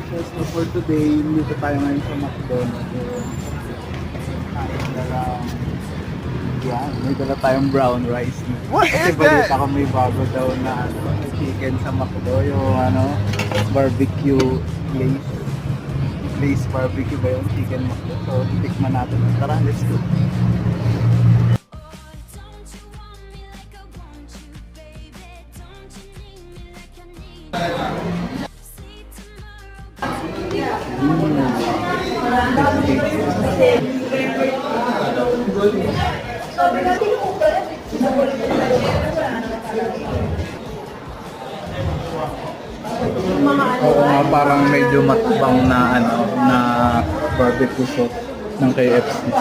So for today, dito tayo ngayon sa McDonald's. Kain na lang. Yan, may dala tayong brown rice. What Kasi is balita that? ko may bago daw na chicken sa McDo, yung barbecue glaze. Glaze barbecue ba yung chicken McDo? So, tikman natin. Tara, let's go. Oo nga, parang medyo matubang na na barbecue sauce ng KFC.